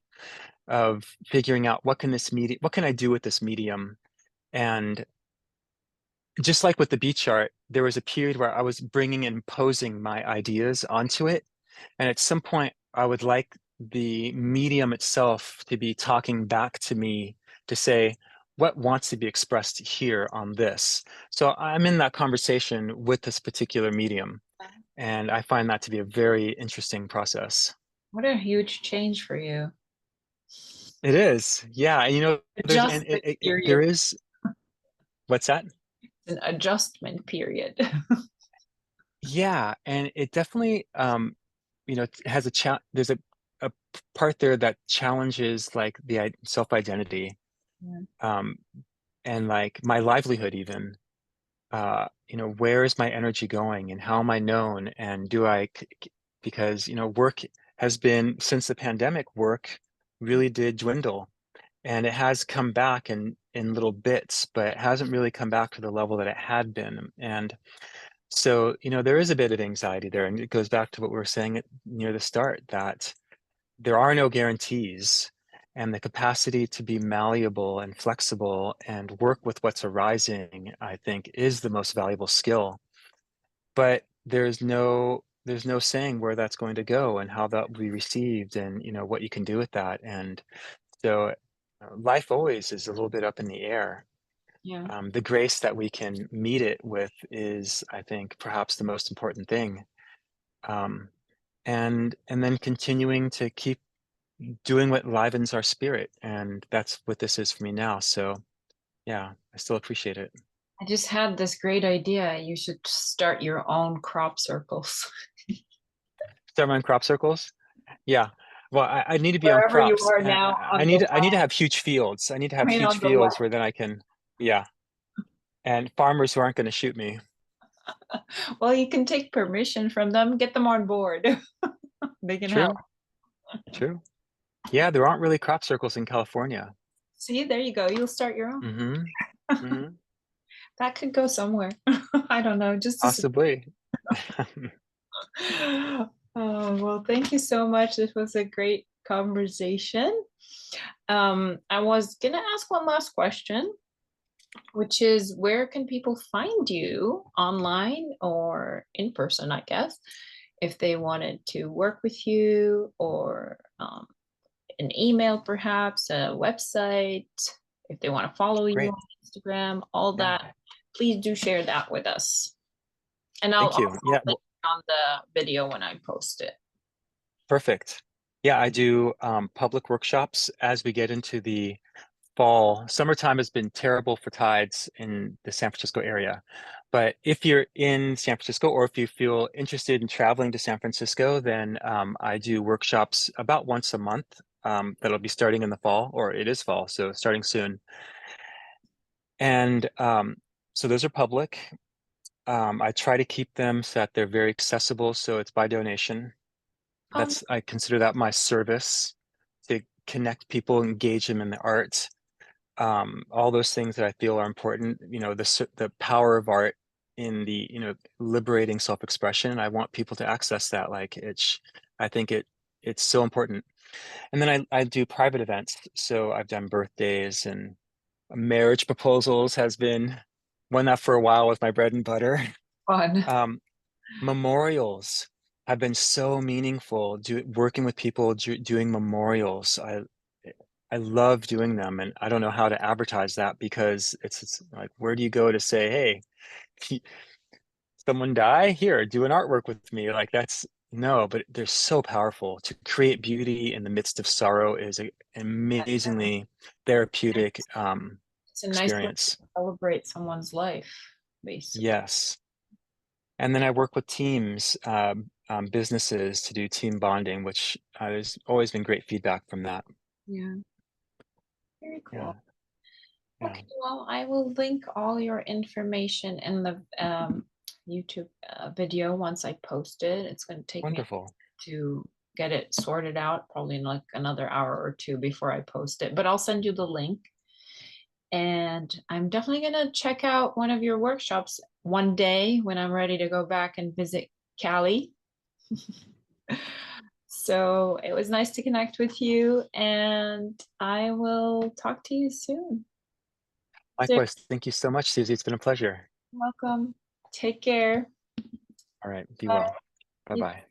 S2: of figuring out what can I do with this medium? And just like with the beach art, there was a period where I was bringing and imposing my ideas onto it. And at some point, I would like the medium itself to be talking back to me to say, what wants to be expressed here on this? So I'm in that conversation with this particular medium. And I find that to be a very interesting process.
S1: What a huge change for you.
S2: It is. Yeah.
S1: Adjustment
S2: There
S1: period.
S2: is, what's that?
S1: An adjustment period.
S2: Yeah, and it definitely has there's a part there that challenges like the self-identity
S1: Yeah.
S2: um and like my livelihood even. Where is my energy going and how am I known and because work has been since the pandemic, work really did dwindle, and it has come back in little bits, but it hasn't really come back to the level that it had been. And so, there is a bit of anxiety there, and it goes back to what we were saying near the start, that there are no guarantees, and the capacity to be malleable and flexible and work with what's arising, I think, is the most valuable skill. But there's no saying where that's going to go and how that will be received, and what you can do with that. And so, life always is a little bit up in the air.
S1: Yeah.
S2: The grace that we can meet it with is, I think, perhaps the most important thing. Um, and then continuing to keep doing what livens our spirit, and that's what this is for me now. So yeah, I still appreciate it.
S1: I just had this great idea. You should start your own crop circles.
S2: Start my own crop circles. Yeah. Well, I need to be on
S1: Wherever you
S2: crops.
S1: are now on the
S2: I need to have huge fields. I need to have
S1: line
S2: huge
S1: on the
S2: fields where
S1: left.
S2: then I can, yeah. And farmers who aren't going to shoot me.
S1: Well, you can take permission from them, get them on board. They can help.
S2: True, true. Yeah, there aren't really crop circles in California.
S1: See, there you go. You'll start your own.
S2: Mm-hmm. Mm-hmm.
S1: That could go somewhere. I don't know. Just to
S2: Possibly.
S1: oh, well, thank you so much. This was a great conversation. I was gonna ask one last question, which is where can people find you online or in person, I guess, if they wanted to work with you, or an email, perhaps a website, if they want to follow you
S2: Great.
S1: on Instagram, all
S2: Yeah.
S1: that, please do share that with us. And I'll
S2: Thank you.
S1: also
S2: Yeah.
S1: link on the video when I post it.
S2: Perfect. Yeah, I do public workshops as we get into the fall. Summertime has been terrible for tides in the San Francisco area. But if you're in San Francisco, or if you feel interested in traveling to San Francisco, then I do workshops about once a month that'll be starting in the fall, or it is fall, so starting soon. And so those are public. I try to keep them so that they're very accessible, so it's by donation. I consider that my service, to connect people, engage them in the art, all those things that I feel are important. The power of art in the liberating self-expression. I want people to access that. I think it's so important. And then I do private events. So I've done birthdays, and marriage proposals has been one that for a while was my bread and butter.
S1: Fun.
S2: Memorials have been so meaningful. Working with people, doing memorials. I love doing them, and I don't know how to advertise that, because it's like, where do you go to say, hey, someone die? Here, do an artwork with me. Like, that's no, but they're so powerful. To create beauty in the midst of sorrow is an amazingly therapeutic
S1: It's a nice way
S2: experience.
S1: to celebrate someone's life, basically.
S2: Yes. And then I work with teams, businesses, to do team bonding, which there's always been great feedback from that.
S1: Yeah, very
S2: Yeah,
S1: cool.
S2: yeah.
S1: Okay, well, I will link all your information in the YouTube video once I post it. It's going to take me
S2: Wonderful.
S1: to get it sorted out, probably in like another hour or two before I post it, but I'll send you the link. And I'm definitely going to check out one of your workshops one day when I'm ready to go back and visit Cali. So it was nice to connect with you, and I will talk to you soon. So,
S2: Likewise. Thank you so much, Susie. It's been a pleasure.
S1: welcome. Take care.
S2: All right. Be
S1: Bye.
S2: well. Bye-bye.